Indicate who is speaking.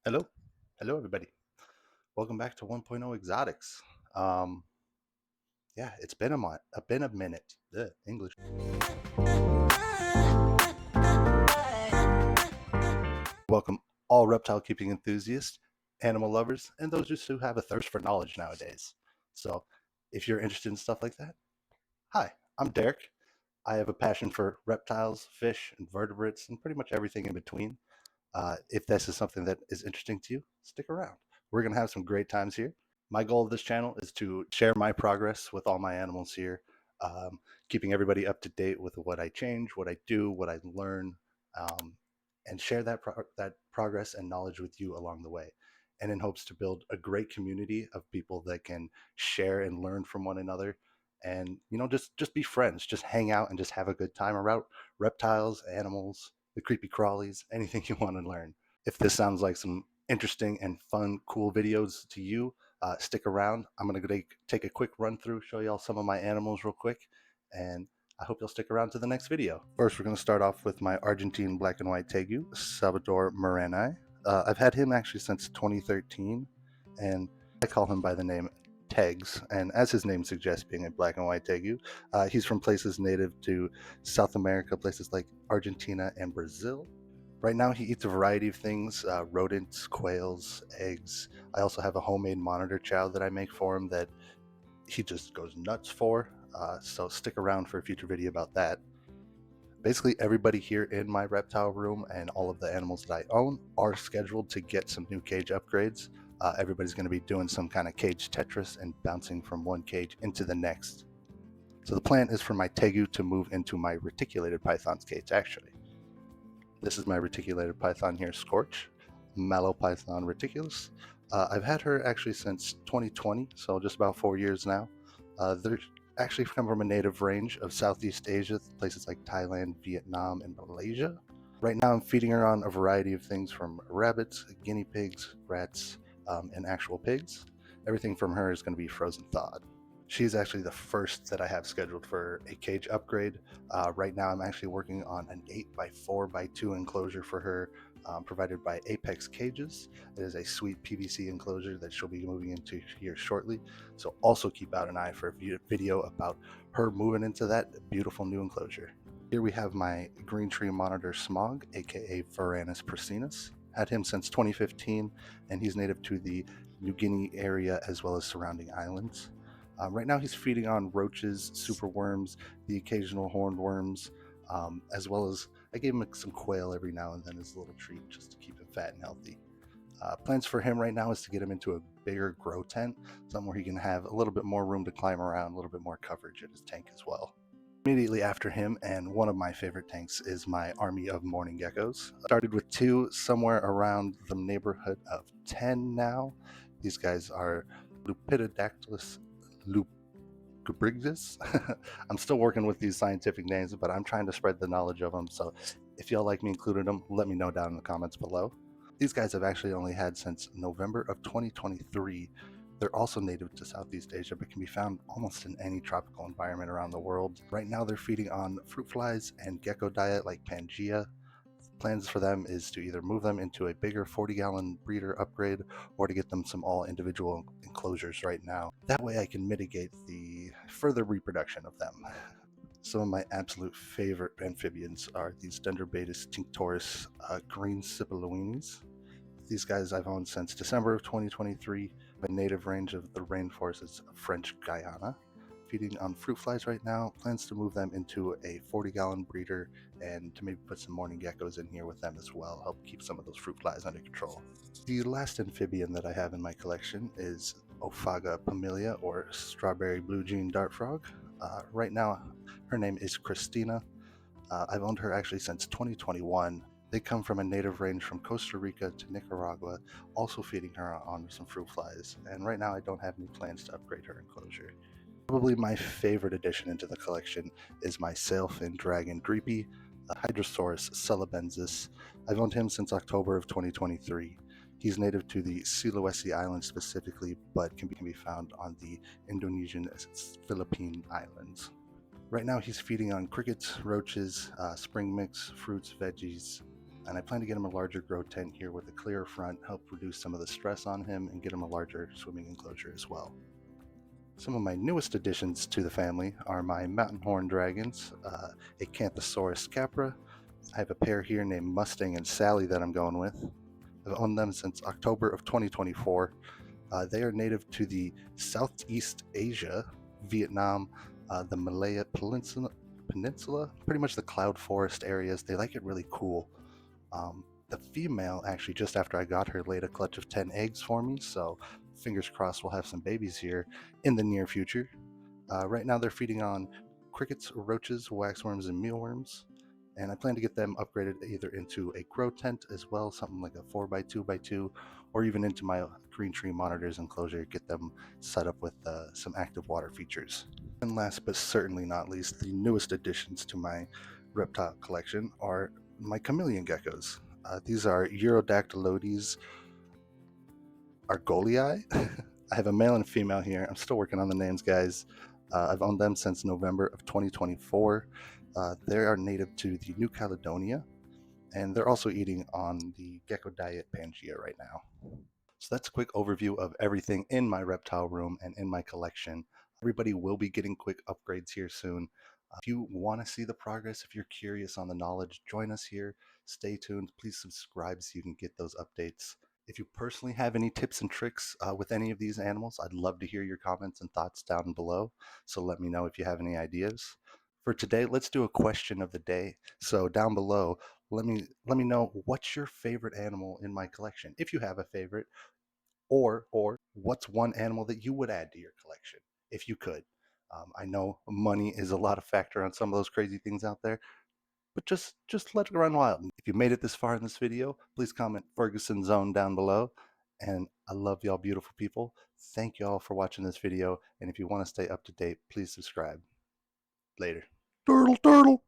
Speaker 1: Hello, hello everybody. Welcome back to 1.0 Exotics. Um, yeah, it's been a minute. English. Welcome all reptile keeping enthusiasts, animal lovers, and those just who have a thirst for knowledge nowadays. So, if you're interested in stuff like that, hi, I'm Derek. I have a passion for reptiles, fish, invertebrates, and pretty much everything in between. If this is something that is interesting to you, stick around. We're gonna have some great times here. My goal of this channel is to share my progress with all my animals here, um, keeping everybody up to date with what I change, what I do, what I learn, um, and share that progress and knowledge with you along the way. And in hopes to build a great community of people that can share and learn from one another, and just be friends, just hang out and just have a good time around reptiles, animals, the creepy crawlies, anything you want to learn. If this sounds like some interesting and fun, cool videos to you, stick around. I'm going to take a quick run through, show y'all some of my animals real quick, and I hope you'll stick around to the next video. First, we're going to start off with my Argentine black and white Tegu, Salvador Morani. I've had him actually since 2013, and I call him by the name Tegs, and as his name suggests, being a black and white Tegu, he's from places native to South America, places like Argentina and Brazil. Right now, he eats a variety of things: rodents, quails, eggs. I also have a homemade monitor chow that I make for him that he just goes nuts for. So stick around for a future video about that. Basically, everybody here in my reptile room and all of the animals that I own are scheduled to get some new cage upgrades. Everybody's going to be doing some kind of cage Tetris and bouncing from one cage into the next. So the plan is for my Tegu to move into my reticulated python's cage, actually. This is my reticulated python here, Scorch, Mallow Python reticulus. I've had her actually since 2020, so just about 4 years now. They're actually come from a native range of Southeast Asia, places like Thailand, Vietnam, and Malaysia. Right now, I'm feeding her on a variety of things from rabbits, guinea pigs, rats, and actual pigs. Everything from her is going to be frozen thawed. She's actually the first that I have scheduled for a cage upgrade. Right now, I'm actually working on an 8x4x2 enclosure for her, provided by Apex Cages. It is a sweet PVC enclosure that she'll be moving into here shortly. So also keep out an eye for a video about her moving into that beautiful new enclosure. Here we have my green tree monitor Smog, aka Varanus prasinus. Had him since 2015, and he's native to the New Guinea area as well as surrounding islands. Right now, he's feeding on roaches, superworms, the occasional horned worms, as well as I gave him some quail every now and then as a little treat just to keep him fat and healthy. Plans for him right now is to get him into a bigger grow tent, somewhere where he can have a little bit more room to climb around, a little bit more coverage in his tank as well. Immediately after him, and one of my favorite tanks, is my army of Mourning Geckos. Started with two, somewhere around the neighborhood of 10 now. These guys are Lupitodactylus lucubrigis. I'm still working with these scientific names, but I'm trying to spread the knowledge of them. So if y'all like me including them, let me know down in the comments below. These guys have actually only had since November of 2023. They're also native to Southeast Asia, but can be found almost in any tropical environment around the world. Right now, they're feeding on fruit flies and gecko diet like Pangea. Plans for them is to either move them into a bigger 40-gallon breeder upgrade or to get them some all individual enclosures right now. That way I can mitigate the further reproduction of them. Some of my absolute favorite amphibians are these Dendrobatus tinctoris green Sibiloinis. These guys I've owned since December of 2023, a native range of the rainforests of French Guiana. Feeding on fruit flies right now, plans to move them into a 40-gallon breeder and to maybe put some mourning geckos in here with them as well, help keep some of those fruit flies under control. The last amphibian that I have in my collection is Ophaga pamilia, or strawberry blue jean dart frog. Right now, her name is Christina. I've owned her actually since 2021. They come from a native range from Costa Rica to Nicaragua, also feeding her on some fruit flies, and right now I don't have any plans to upgrade her enclosure. Probably my favorite addition into the collection is my Sailfin Dragon Dreepy, the Hydrosaurus celebensis. I've owned him since October of 2023. He's native to the Sulawesi Islands specifically, but can be found on the Indonesian Philippine Islands. Right now he's feeding on crickets, roaches, spring mix, fruits, veggies. And I plan to get him a larger grow tent here with a clearer front, help reduce some of the stress on him, and get him a larger swimming enclosure as well. Some of my newest additions to the family are my mountain horn dragons, Acanthosaurus capra. I have a pair here named Mustang and Sally that I'm going with. I've owned them since October of 2024. They are native to the Southeast Asia, Vietnam, the Malaya Peninsula, pretty much the cloud forest areas. They like it really cool. The female, actually, just after I got her, laid a clutch of 10 eggs for me, so fingers crossed we'll have some babies here in the near future. Right now they're feeding on crickets, roaches, waxworms, and mealworms, and I plan to get them upgraded either into a grow tent as well, something like a 4x2x2, or even into my green tree monitors enclosure, get them set up with some active water features. And last but certainly not least, the newest additions to my reptile collection are my Chameleon Geckos. These are Urodactylodes argolii. I have a male and female here. I'm still working on the names, guys. I've owned them since November of 2024. They are native to the New Caledonia, and they're also eating on the gecko diet Pangea right now. So that's a quick overview of everything in my reptile room and in my collection. Everybody will be getting quick upgrades here soon. If you want to see the progress, if you're curious on the knowledge, join us here. Stay tuned. Please subscribe so you can get those updates. If you personally have any tips and tricks with any of these animals, I'd love to hear your comments and thoughts down below. So let me know if you have any ideas. For today, let's do a question of the day. So down below, let me know, what's your favorite animal in my collection, if you have a favorite, or what's one animal that you would add to your collection if you could. I know money is a lot of factor on some of those crazy things out there, but just let it run wild. If you made it this far in this video, please comment Ferguson Zone down below. And I love y'all beautiful people. Thank y'all for watching this video. And if you want to stay up to date, please subscribe. Later. Turtle, turtle.